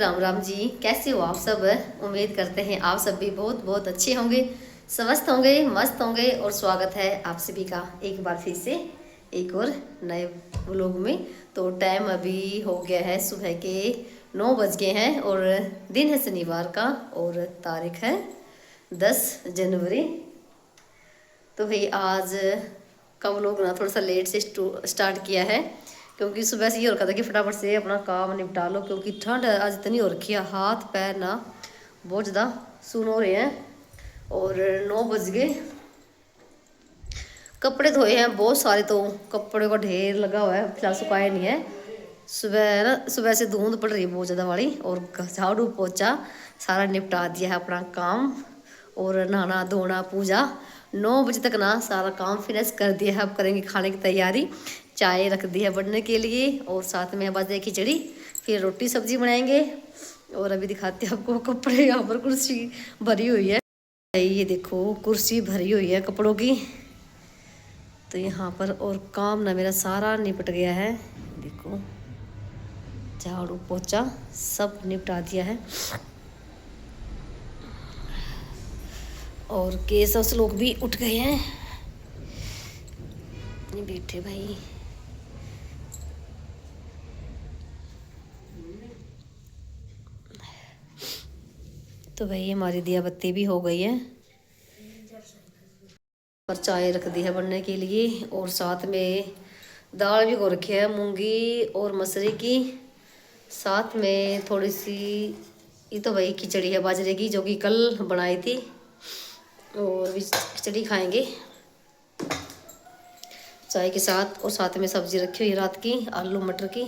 राम राम जी। कैसे हो आप सब? उम्मीद करते हैं आप सब भी बहुत बहुत अच्छे होंगे, स्वस्थ होंगे, मस्त होंगे। और स्वागत है आप सभी का एक बार फिर से एक और नए व्लॉग में। तो टाइम अभी हो गया है सुबह के 9 बज गए हैं और दिन है शनिवार का और तारीख है 10 जनवरी। तो भाई आज का व्लॉग ना थोड़ा सा लेट से स्टार्ट किया है, क्योंकि सुबह से ये हो रखा था कि फटाफट से अपना काम निपटा लो, क्योंकि ठंड आज इतनी हो रखी है, हाथ पैर ना बहुत ज़्यादा सुन हो रहे हैं। और 9 बज गए, कपड़े धोए हैं बहुत सारे, तो कपड़े का ढेर लगा हुआ है, फिलहाल सुखाए नहीं है। सुबह ना सुबह से धुंध पड़ रही है बहुत ज़्यादा वाली, और झाड़ू पोछा सारा निपटा दिया है अपना काम। और नहाना धोना पूजा 9 बजे तक ना सारा काम फिनिश कर दिया है। अब करेंगे खाने की तैयारी, चाय रख दी है बनने के लिए और साथ में बाजरे की खिचड़ी, फिर रोटी सब्जी बनाएंगे। और अभी दिखाते हैं आपको कपड़े, यहाँ पर कुर्सी भरी हुई है, ये देखो कुर्सी भरी हुई है कपड़ों की। तो यहाँ पर और काम ना मेरा सारा निपट गया है, देखो झाड़ू पोछा सब निपटा दिया है। और केस लोग भी उठ गए हैं, नहीं बैठे भाई। तो भाई हमारी दिया बत्ती भी हो गई है, पर चाय रख दी है बनने के लिए। और साथ में दाल भी हो रखी है मूंगी और मसूरी की, साथ में थोड़ी सी ये तो भाई खिचड़ी है बाजरे की, जो कि कल बनाई थी। और भी खिचड़ी खाएंगे चाय के साथ। और साथ में सब्जी रखी हुई है रात की, आलू मटर की।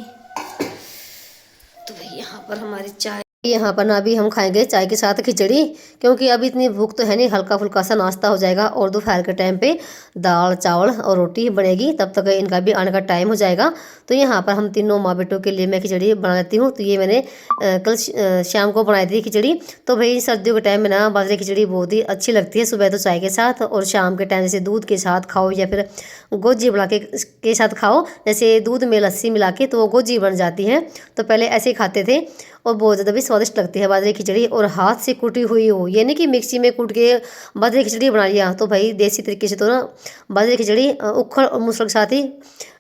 तो भाई यहाँ पर हमारी चाय, यहाँ पर ना अभी हम खाएंगे चाय के साथ खिचड़ी, क्योंकि अभी इतनी भूख तो है नहीं, हल्का फुल्का सा नाश्ता हो जाएगा। और दोपहर के टाइम पे दाल चावल और रोटी बनेगी, तब तक इनका भी आने का टाइम हो जाएगा। तो यहाँ पर हम तीनों माँ बेटों के लिए मैं खिचड़ी बना लेती हूँ। तो ये मैंने कल शाम को बनाई थी खिचड़ी। तो भाई सर्दियों के टाइम में ना बाजरे की खिचड़ी बहुत ही अच्छी लगती है, सुबह तो चाय के साथ और शाम के टाइम जैसे दूध के साथ खाओ या फिर गोजी बना के साथ खाओ। जैसे दूध में लस्सी मिला के तो वो गोजी बन जाती है। तो पहले ऐसे ही खाते थे और बहुत ज़्यादा भी स्वादिष्ट लगती है बाजरे की खिचड़ी। और हाथ से कुटी हुई हो, ये नहीं कि मिक्सी में कूट के बाजरे की खिचड़ी बना लिया। तो भाई देसी तरीके से तो ना बाजरे की खिचड़ी उखड़ और मूसल के साथ ही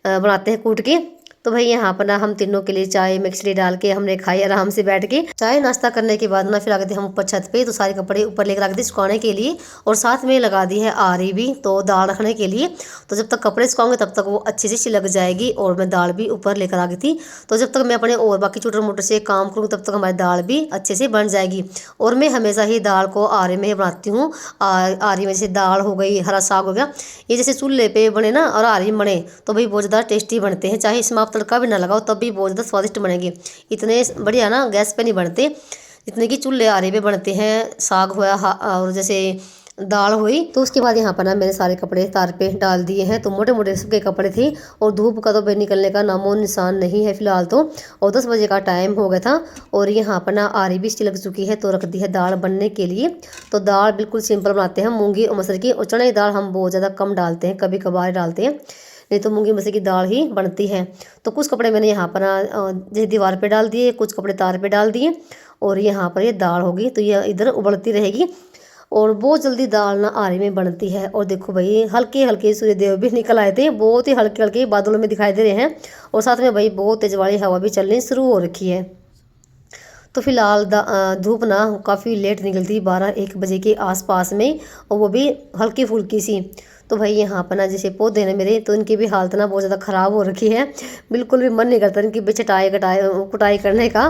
बनाते हैं कूट के। तो भाई यहाँ पर ना हम तीनों के लिए चाय में खिचड़ी डाल के हमने खाई आराम से बैठ के। चाय नाश्ता करने के बाद ना फिर आ गए थे हम ऊपर छत पे, तो सारे कपड़े ऊपर लेकर आ गए थे सुखाने के लिए। और साथ में लगा दी है आरी भी, तो दाल रखने के लिए। तो जब तक कपड़े सुखाऊंगे तब तक वो अच्छे से छिलक जाएगी। और मैं दाल भी ऊपर लेकर आ गई थी, तो जब तक मैं अपने और बाकी छोटे मोटे से काम करूँ तब तक हमारी दाल भी अच्छे से बन जाएगी। और मैं हमेशा ही दाल को आरे में ही बनाती हूँ। आरी में जैसे दाल हो गई, हरा साग हो गया, ये जैसे चूल्हे पे बने ना और आरी में बने तो भाई बहुत ज़्यादा टेस्टी बनते हैं। चाहे इसमें आप तड़का भी ना लगाओ तब भी बहुत ज़्यादा स्वादिष्ट बनेंगे। इतने बढ़िया ना गैस पे नहीं बनते जितने कि चूल्हे आरे पे बनते हैं। साग हुआ और जैसे दाल हुई। तो उसके बाद यहाँ पर ना मैंने सारे कपड़े तार पे डाल दिए हैं। तो मोटे मोटे सबके कपड़े थे और धूप का तो भाई निकलने का नामो निशान नहीं है फिलहाल तो। और 10 बजे का टाइम हो गया था और यहाँ पर ना आरी भी लग चुकी है, तो रख दी है दाल बनने के लिए। तो दाल बिल्कुल सिंपल बनाते हैं, मूंगी और मसूर की। और चने की दाल हम बहुत ज़्यादा कम डालते हैं, कभी कभार डालते हैं, नहीं तो मूंगी मसूर की दाल ही बनती है। तो कुछ कपड़े मैंने यहाँ पर जैसे दीवार पे डाल दिए, कुछ कपड़े तार पे डाल दिए। और यहाँ पर ये दाल होगी तो ये इधर उबलती रहेगी। और बहुत जल्दी दाल ना आरी में बनती है। और देखो भाई हल्के हल्के सूर्यदेव भी निकल आए थे, बहुत ही हल्के हल्के बादलों में दिखाई दे रहे हैं। और साथ में भाई बहुत तेज वाली हवा भी चलनी शुरू हो रखी है। तो फिलहाल धूप ना काफ़ी लेट निकलती, 12-1 बजे के आसपास में, और वो भी हल्की फुल्की सी। तो भाई यहाँ पर ना जैसे पौधे हैं मेरे, तो इनकी भी हालत ना बहुत ज़्यादा ख़राब हो रखी है। बिल्कुल भी मन नहीं करता इनकी भी कुटाई करने का।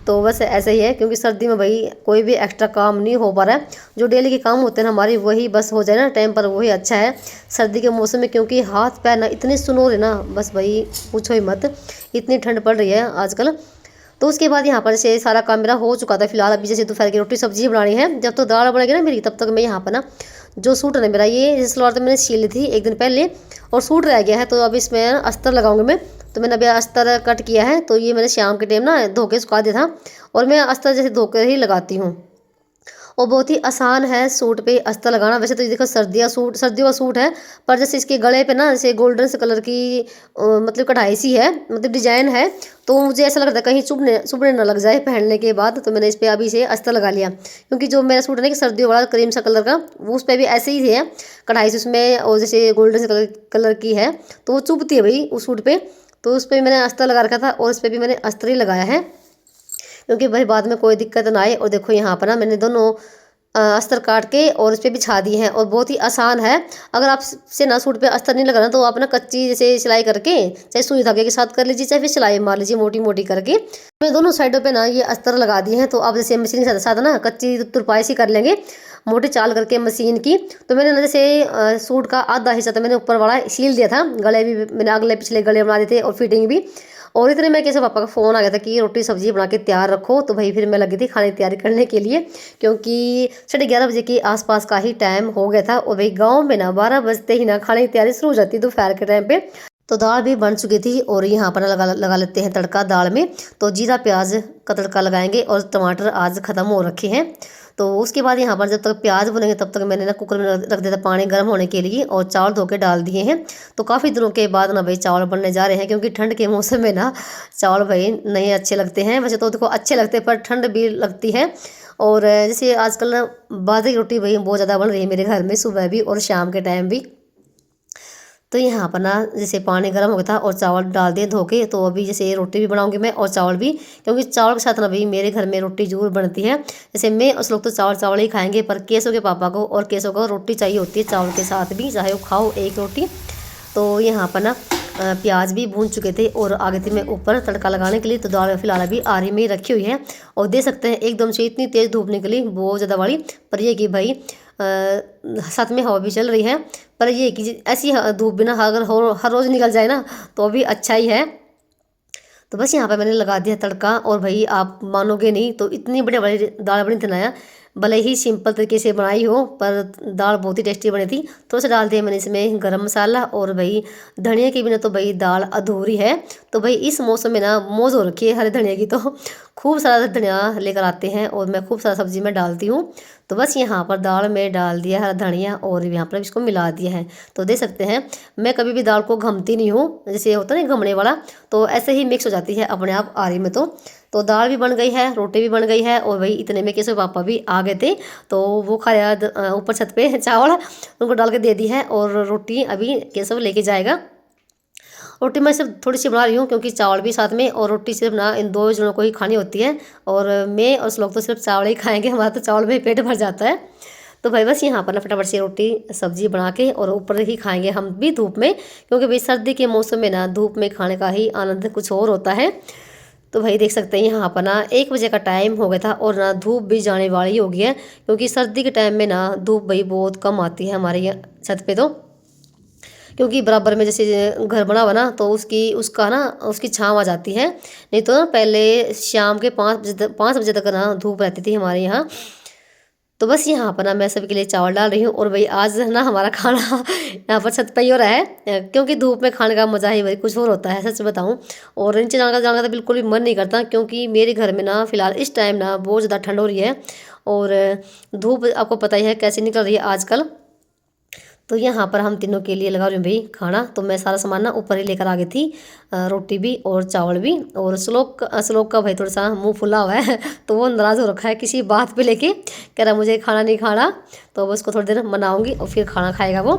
तो बस ऐसे ही है, क्योंकि सर्दी में भाई कोई भी एक्स्ट्रा काम नहीं हो पा रहा है। जो डेली के काम होते हैं ना हमारी, वही बस हो जाए ना टाइम पर, वही अच्छा है सर्दी के मौसम में। क्योंकि हाथ पैर ना इतने सुनो रहे ना, बस भाई पूछो ही मत, इतनी ठंड पड़ रही है आजकल। तो उसके बाद यहाँ पर जैसे सारा काम मेरा हो चुका था। फिलहाल अभी जैसे दोपहर की रोटी सब्जी बनानी है, जब तो दाल बनेगी ना मेरी, तब तक मैं यहाँ पर ना जो सूट है मेरा, ये जैसे सलवार तो मैंने सिल ली थी एक दिन पहले और सूट रह गया है। तो अब इसमें अस्तर लगाऊंगी मैं। तो मैंने अभी अस्तर कट किया है, तो ये मैंने शाम के टाइम ना धो के सुखा दिया था। और मैं अस्तर जैसे धो कर ही लगाती हूँ। और बहुत ही आसान है सूट पे अस्तर लगाना। वैसे तो ये देखो सर्दियों का सूट है, पर जैसे इसके गले पे ना जैसे गोल्डन से कलर की मतलब कढ़ाई सी है, मतलब डिजाइन है, तो मुझे ऐसा लगता है कहीं चुभने ना लग जाए पहनने के बाद, तो मैंने इस पर अभी से अस्तर लगा लिया। क्योंकि जो मेरा सूट है ना कि सर्दियों वाला क्रीम सा कलर का, वो उस पर भी ऐसे ही है कढ़ाई से उसमें, और जैसे गोल्डन से कलर की है, तो वो चुभती है भाई उस सूट पे। तो उस पर मैंने अस्तर लगा रखा था और उस पर भी मैंने अस्तर ही लगाया है, क्योंकि भाई बाद में कोई दिक्कत ना आए। और देखो यहाँ पर ना मैंने दोनों अस्तर काट के और इस पर बिछा दिए हैं, और बहुत ही आसान है। अगर आप से ना सूट पे अस्तर नहीं लगाना, तो आप ना कच्ची जैसे सिलाई करके, चाहे सुई धागे के साथ कर लीजिए, चाहे फिर सिलाई मार लीजिए मोटी मोटी करके। मैं दोनों साइडों पे ना ये अस्तर लगा दिए हैं। तो आप जैसे मशीन के साथ ना कच्ची तुरपाई सी कर लेंगे, मोटी चाल करके मशीन की। तो मैंने ना जैसे सूट का आधा हिस्सा तो मैंने ऊपर वाला सील दिया था, गले भी मैंने अगले पिछले गले बना दिए थे और फिटिंग भी। और इतने में कैसे पापा का फ़ोन आ गया था कि रोटी सब्जी बना के तैयार रखो। तो भाई फिर मैं लगी थी खाने की तैयारी करने के लिए, क्योंकि 11:30 बजे के आसपास का ही टाइम हो गया था। और भाई गांव में ना 12 बजते ही ना खाने की तैयारी शुरू हो जाती है दोपहर के टाइम पे। तो दाल भी बन चुकी थी, और यहाँ पर लगा लेते हैं तड़का दाल में। तो जीरा प्याज का तड़का लगाएंगे, और टमाटर आज ख़त्म हो रखे हैं। तो उसके बाद यहाँ पर जब तक प्याज भुनेंगे तब तक मैंने ना कुकर में रख दिया था पानी गर्म होने के लिए, और चावल धो के डाल दिए हैं। तो काफ़ी दिनों के बाद ना भाई चावल बनने जा रहे हैं, क्योंकि ठंड के मौसम में ना चावल भाई नहीं अच्छे लगते हैं। वैसे तो देखो अच्छे लगते हैं, पर ठंड भी लगती है। और जैसे आजकल ना बाजरे की रोटी भाई बहुत ज़्यादा बन रही है मेरे घर में, सुबह भी और शाम के टाइम भी। तो यहाँ पर ना जैसे पानी गर्म हो गया था और चावल डाल दिए धो के। तो अभी जैसे रोटी भी बनाऊंगी मैं और चावल भी, क्योंकि चावल के साथ ना भाई मेरे घर में रोटी जरूर बनती है। जैसे मैं उस लोग तो चावल ही खाएंगे, पर केसों के पापा को और केसों को रोटी चाहिए होती है चावल के साथ भी, चाहे वो खाओ एक रोटी। तो यहाँ पर ना प्याज भी भून चुके थे, और आगे थी मैं ऊपर तड़का लगाने के लिए। तो दाल फिलहाल अभी आरी में ही रखी हुई है, और देख सकते हैं एकदम से इतनी तेज़ धूप निकली बहुत ज़्यादा वाली। पर ये कि भाई साथ में हवा भी चल रही है, पर ये कि ऐसी धूप भी ना अगर हर रोज़ निकल जाए ना तो भी अच्छा ही है। तो बस यहाँ पे मैंने लगा दिया तड़का, और भाई आप मानोगे नहीं, तो इतनी बड़ी बड़ी दाल बनी थी ना, भले ही सिंपल तरीके से बनाई हो, पर दाल बहुत ही टेस्टी बनी थी। थोड़ा सा डाल दिया मैंने इसमें गरम मसाला, और भाई धनिया के बिना तो भाई दाल अधूरी है। तो भाई इस मौसम में ना मौज हो रखी है हरे धनिया की, तो खूब सारा धनिया लेकर आते हैं, और मैं खूब सारा सब्जी में डालती हूँ। तो बस यहाँ पर दाल में डाल दिया हरा धनिया, और यहाँ पर इसको मिला दिया है। तो देख सकते हैं मैं कभी भी दाल को घमती नहीं हूँ, जैसे होता है ना घमने वाला, तो ऐसे ही मिक्स हो जाती है अपने आप आरी में। तो दाल भी बन गई है, रोटी भी बन गई है, और भाई इतने में कैसे पापा भी आ गए थे। तो वो खाया ऊपर छत पे चावल उनको डाल के दे दी है, और रोटी अभी केशव लेके जाएगा। रोटी मैं सिर्फ थोड़ी सी बना रही हूँ, क्योंकि चावल भी साथ में, और रोटी सिर्फ ना इन दो जनों को ही खानी होती है। और मैं और श्लोक तो सिर्फ चावल ही खाएंगे, हमारा तो चावल में पेट भर जाता है। तो भाई बस यहाँ पर ना फटाफट से रोटी सब्जी बना के और ऊपर ही खाएंगे हम भी धूप में, क्योंकि भाई सर्दी के मौसम में ना धूप में खाने का ही आनंद कुछ और होता है। तो भाई देख सकते हैं यहाँ पर ना 1 बजे का टाइम हो गया था, और ना धूप भी जाने वाली हो गई है, क्योंकि सर्दी के टाइम में ना धूप भाई बहुत कम आती है हमारे यहाँ छत पे। तो क्योंकि बराबर में जैसे घर बना हुआ ना, तो उसकी छाँव आ जाती है। नहीं तो ना पहले शाम के 5 बजे तक ना धूप रहती थी हमारे यहाँ। तो बस यहाँ पर ना मैं सबके लिए चावल डाल रही हूँ, और भाई आज ना हमारा खाना यहाँ पर छत पे ही हो रहा है, क्योंकि धूप में खाने का मज़ा ही भाई कुछ और होता है सच बताऊँ। और नीचे जाने का तो बिल्कुल भी मन नहीं करता, क्योंकि मेरे घर में ना फिलहाल इस टाइम ना बहुत ज़्यादा ठंड हो रही है, और धूप आपको पता ही है कैसे निकल रही है आजकल। तो यहाँ पर हम तीनों के लिए लगा रही हूँ भाई खाना। तो मैं सारा सामान ना ऊपर ही लेकर आ गई थी, रोटी भी और चावल भी। और श्लोक का भाई थोड़ा सा मुंह फुला हुआ है, तो वो नाराज़ हो रखा है किसी बात पे लेके, कह रहा मुझे खाना नहीं खाना। तो अब उसको थोड़ी देर मनाऊंगी और फिर खाना खाएगा वो।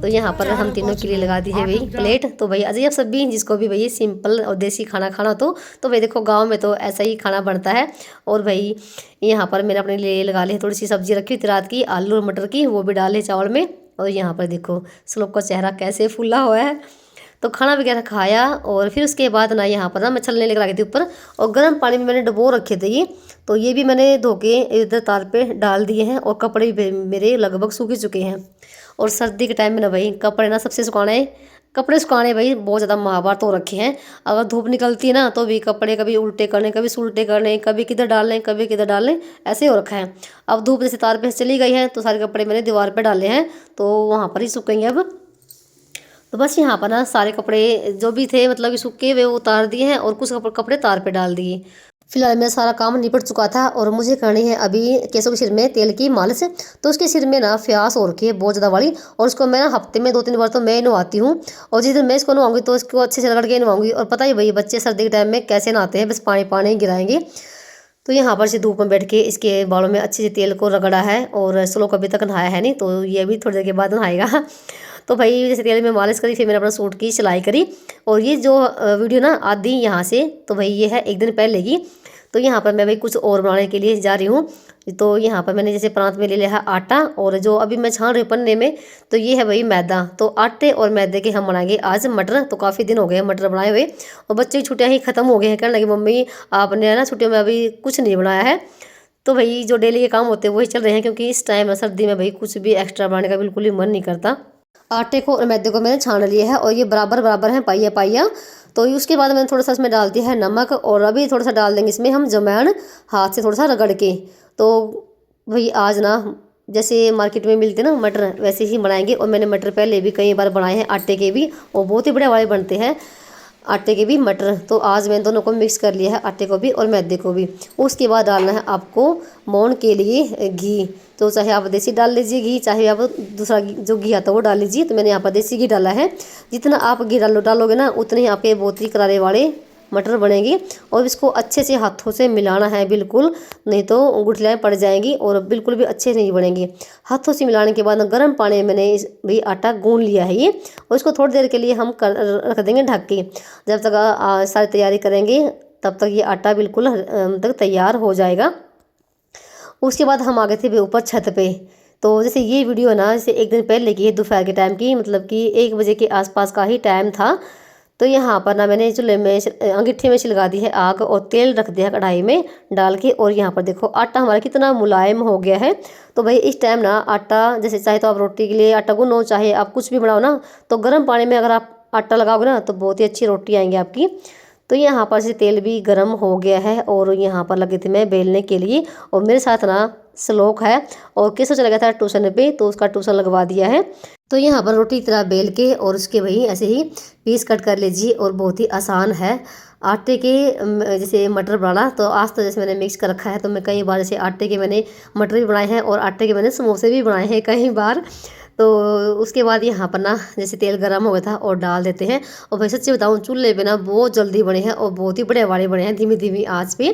तो यहाँ पर हम तीनों के लिए लगा दी है भाई प्लेट। तो भाई अजय आप सब भी जिसको भी भाई सिंपल और देसी खाना खाना तो भाई देखो गाँव में तो ऐसा ही खाना बनता है। और भाई यहाँ पर मैंने अपने लिए लगा ली थोड़ी सी सब्जी रखी थी रात की, आलू और मटर की, वो भी डाले चावल में। और यहाँ पर देखो श्लोक का चेहरा कैसे फूला हुआ है। तो खाना वगैरह खाया, और फिर उसके बाद ना यहाँ पर ना मैं छलने लेकर आ गई थी ऊपर, और गर्म पानी में मैंने डबो रखे थे ये। तो ये भी मैंने धो के इधर तार पे डाल दिए हैं, और कपड़े भी मेरे लगभग सूख चुके हैं। और सर्दी के टाइम में ना भाई कपड़े ना सबसे सुखाने भाई बहुत ज़्यादा महाभारत हो रखे हैं। अगर धूप निकलती है ना तो भी कपड़े कभी उल्टे करने, कभी सुलटे करने, कभी किधर डालने, कभी किधर डालने, ऐसे हो रखा है। अब धूप जैसे तार पे चली गई है, तो सारे कपड़े मैंने दीवार पे डाले हैं, तो वहाँ पर ही सूखेंगे अब। तो बस यहाँ पर ना सारे कपड़े जो भी थे मतलब कि सूखे हुए वो उतार दिए हैं, और कुछ कपड़े तार पे डाल दिए। फिलहाल मेरा सारा काम निपट चुका था और मुझे करनी है अभी केसों के सिर में तेल की मालिश। तो उसके सिर में ना फ्यास हो रखी है बहुत ज़्यादा वाली, और उसको मैं ना हफ्ते में 2-3 बार तो मैं नहवाती हूँ। और जिस दिन मैं इसको नहवाऊंगी तो इसको अच्छे से रगड़ के नहवाऊंगी। और पता ही भाई बच्चे सर्दी के टाइम में कैसे नहाते हैं, बस पानी पानी गिराएंगे। तो यहाँ पर से धूप में बैठ के इसके बालों में अच्छे से तेल को रगड़ा है, और स्लोक अभी तक नहाया है नहीं, तो ये भी थोड़ी देर के बाद नहाएगा। तो भाई जैसे तेल में मालिश करी, फिर मैंने अपना सूट की सिलाई करी। और ये जो वीडियो ना आधी यहाँ से, तो भाई ये है एक दिन पहले की। तो यहाँ पर मैं भाई कुछ और बनाने के लिए जा रही हूँ। तो यहाँ पर मैंने जैसे प्रांत में ले लिया है आटा, और जो अभी मैं छान रही हूँ पन्ने में, तो ये है भाई मैदा। तो आटे और मैदे के हम बनाएंगे आज मटर। तो काफ़ी दिन हो गए मटर बनाए हुए, और बच्चों की छुट्टियाँ ही ख़त्म हो गई हैं। कहने लगे मम्मी आपने ना छुट्टियों में अभी कुछ नहीं बनाया है। तो भाई जो डेली के काम होते हैं वही चल रहे हैं, क्योंकि इस टाइम सर्दी में भाई कुछ भी एक्स्ट्रा बनाने का बिल्कुल ही मन नहीं करता। आटे को और मैदे को मैंने छान लिया है, और ये बराबर बराबर है, पाइया पाइया। तो उसके बाद मैंने थोड़ा सा इसमें डाल दिया है नमक, और अभी थोड़ा सा डाल देंगे इसमें हम जमैन, हाथ से थोड़ा सा रगड़ के। तो भाई आज ना जैसे मार्केट में मिलते ना मटर, वैसे ही बनाएंगे। और मैंने मटर पहले भी कई बार बनाए हैं आटे के भी, और बहुत ही बड़े वाले बनते हैं आटे के भी मटर। तो आज मैंने दोनों को मिक्स कर लिया है, आटे को भी और मैदे को भी। उसके बाद डालना है आपको मोहन के लिए घी। तो चाहे आप देसी डाल लीजिए घी, चाहे आप दूसरा जो घी आता है वो डाल लीजिए। तो मैंने यहाँ पर देसी घी डाला है। जितना आप घी डालोगे ना उतने ही आपके बहुत ही करारे वाले मटर बनेंगे। और इसको अच्छे से हाथों से मिलाना है बिल्कुल, नहीं तो गुठलियाँ पड़ जाएंगी और बिल्कुल भी अच्छे नहीं बनेंगे। हाथों से मिलाने के बाद गर्म पानी में मैंने भी आटा गूंद लिया है ये, और इसको थोड़ी देर के लिए हम रख देंगे ढक के। जब तक सारी तैयारी करेंगे तब तक ये आटा बिल्कुल तक तैयार हो जाएगा। उसके बाद हम आ गए थे ऊपर छत पे। तो जैसे ये वीडियो ना जैसे एक दिन पहले की है, दोपहर के टाइम की, मतलब कि 1 बजे के आसपास का ही टाइम था। तो यहाँ पर ना मैंने चूल्हे में अंगीठी में छिलका दी है आग, और तेल रख दिया कढ़ाई में डाल के। और यहाँ पर देखो आटा हमारा कितना मुलायम हो गया है। तो भाई इस टाइम ना आटा जैसे चाहे तो आप रोटी के लिए आटा गूंदो, चाहे आप कुछ भी बनाओ ना, तो गर्म पानी में अगर आप आटा लगाओगे ना तो बहुत ही अच्छी रोटी आएंगी आपकी। तो यहाँ पर से तेल भी गर्म हो गया है, और यहाँ पर लगी थी मैं बेलने के लिए। और मेरे साथ ना श्लोक है, और किसको चला गया था ट्यूशन पे, तो उसका ट्यूशन लगवा दिया है। तो यहाँ पर रोटी की तरह बेल के और उसके वही ऐसे ही पीस कट कर लीजिए, और बहुत ही आसान है आटे के जैसे मटर बनाना। तो आज तो जैसे मैंने मिक्स कर रखा है, तो मैं कई बार जैसे आटे के मैंने मटर भी बनाए हैं, और आटे के मैंने समोसे भी बनाए हैं कई बार। तो उसके बाद यहाँ पर ना जैसे तेल गर्म हो गया था और डाल देते हैं। और भाई सच्ची बताऊँ चूल्हे पे ना बहुत जल्दी बने हैं, और बहुत ही बड़े वाले बने हैं धीमी धीमी आँच पे।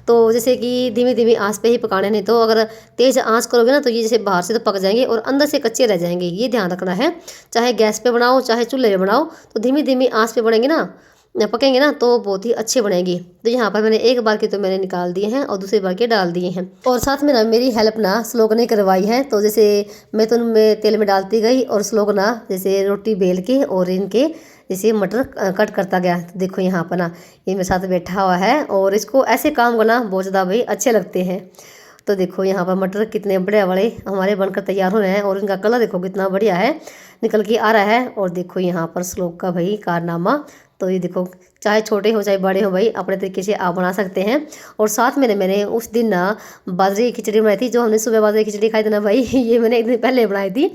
तो जैसे कि धीमी धीमी आंच पे ही पकाने, नहीं तो अगर तेज़ आंच करोगे ना तो ये जैसे बाहर से तो पक जाएंगे और अंदर से कच्चे रह जाएंगे, ये ध्यान रखना है। चाहे गैस पे बनाओ चाहे चूल्हे पे बनाओ, तो धीमी धीमी आंच पे बनेंगे ना, पकेंगे ना, तो बहुत ही अच्छे बनेंगे। तो यहाँ पर मैंने एक बार के तो मैंने निकाल दिए हैं, और दूसरी बार के डाल दिए हैं। और साथ में ना मेरी हेल्प ना श्लोक ने करवाई है। तो जैसे मैं तो उनमें तेल में डालती गई, और श्लोक ना जैसे रोटी बेल के और इनके जैसे मटर कट करता गया। तो देखो यहाँ पर ना ये मेरे साथ बैठा हुआ है, और इसको ऐसे काम करना बहुत ज़्यादा भाई अच्छे लगते हैं। तो देखो यहाँ पर मटर कितने बड़े बड़े हमारे बनकर तैयार हो रहे हैं, और इनका कलर देखो कितना बढ़िया है, निकल के आ रहा है। और देखो यहाँ पर श्लोक का भाई कारनामा। तो ये देखो चाहे छोटे हो चाहे बड़े हो भाई अपने तरीके से आप बना सकते हैं। और साथ में मैंने उस दिन ना बाजरे की खिचड़ी बनाई थी, जो हमने सुबह बाजरे की खिचड़ी खाई थी ना भाई, ये मैंने एक दिन पहले बनाई थी।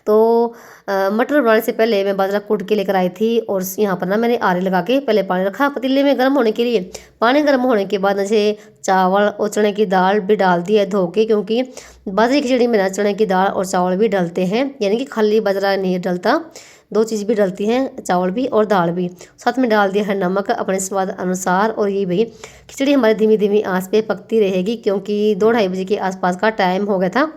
तो मटर बनाने से पहले मैं बाजरा कूट के लेकर आई थी, और यहाँ पर ना मैंने आरे लगा के पहले पानी रखा पतीले में गर्म होने के लिए। पानी गर्म होने के बाद जैसे चावल और चने की दाल भी डाल दी है धो के, क्योंकि बाजरे की खिचड़ी में ना चने की दाल और चावल भी डलते हैं, यानी कि खाली बाजरा नहीं डलता, 2 चीज़ भी डलती हैं, चावल भी और दाल भी। साथ में डाल दिया है नमक अपने स्वाद अनुसार। और ये भाई खिचड़ी हमारी धीमी धीमी आंच पे पकती रहेगी, क्योंकि 2-2:30 बजे के आसपास का टाइम हो गया था।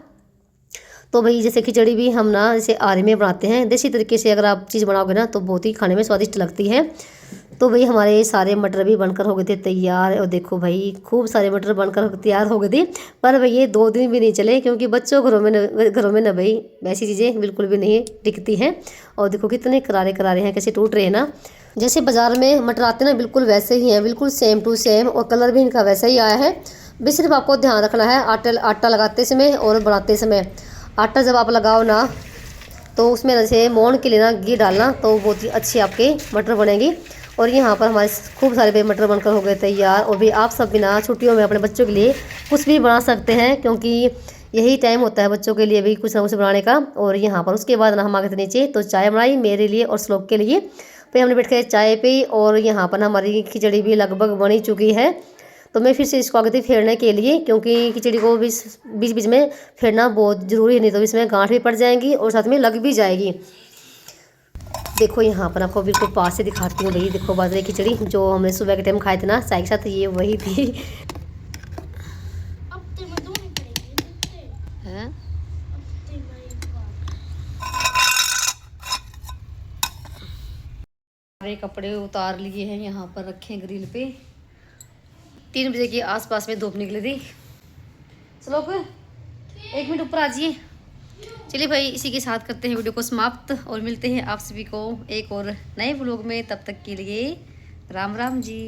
तो भाई जैसे खिचड़ी भी हम ना जैसे आरे में बनाते हैं, देसी तरीके से अगर आप चीज़ बनाओगे ना तो बहुत ही खाने में स्वादिष्ट लगती है। तो भाई हमारे सारे मटर भी बनकर हो गए थे तैयार, और देखो भाई खूब सारे मटर बनकर तैयार हो गए थे। पर भाई ये 2 दिन भी नहीं चले, क्योंकि बच्चों घरों में ना भाई वैसी चीज़ें बिल्कुल भी नहीं टिकती हैं। और देखो कितने करारे करारे हैं, कैसे टूट रहे हैं ना, जैसे बाज़ार में मटर आते हैं ना बिल्कुल वैसे ही हैं, बिल्कुल सेम टू सेम। और कलर भी इनका वैसा ही आया है। बस सिर्फ आपको ध्यान रखना है आटा लगाते समय और बनाते समय। आटा जब आप लगाओ ना तो उसमें जैसे मोहन के लिए ना घी डालना, तो बहुत ही अच्छी आपके मटर बनेंगी। और यहाँ पर हमारे खूब सारे भी मटर बनकर हो गए तैयार। और भी आप सब भी ना छुट्टियों में अपने बच्चों के लिए कुछ भी बना सकते हैं, क्योंकि यही टाइम होता है बच्चों के लिए भी कुछ ना कुछ बनाने का। और यहाँ पर उसके बाद ना हम आ गए थे नीचे, तो चाय बनाई मेरे लिए और श्लोक के लिए। फिर हमने बैठ कर चाय पी, और यहाँ पर हमारी खिचड़ी भी लगभग बनी चुकी है। तो मैं फिर से इसको आ गई थी फेरने के लिए, क्योंकि खिचड़ी को बीच बीच में फेरना बहुत ज़रूरी है, नहीं तो इसमें गांठ भी पड़ जाएंगी और साथ में लग भी जाएगी। देखो यहाँ पर आपको बिल्कुल पास से दिखाती हूँ भाई। देखो बाजरे की खिचड़ी जो हमने सुबह के टाइम खाए थे ना चाय के साथ, ये वही थी। सारे कपड़े उतार लिए हैं, यहाँ पर रखे हैं ग्रिल पे। 3 बजे के आसपास में धूप निकली थी। चलो फिर 1 मिनट ऊपर आ जाइए। चलिए भाई, इसी के साथ करते हैं वीडियो को समाप्त और मिलते हैं आप सभी को एक और नए व्लॉग में। तब तक के लिए राम राम जी।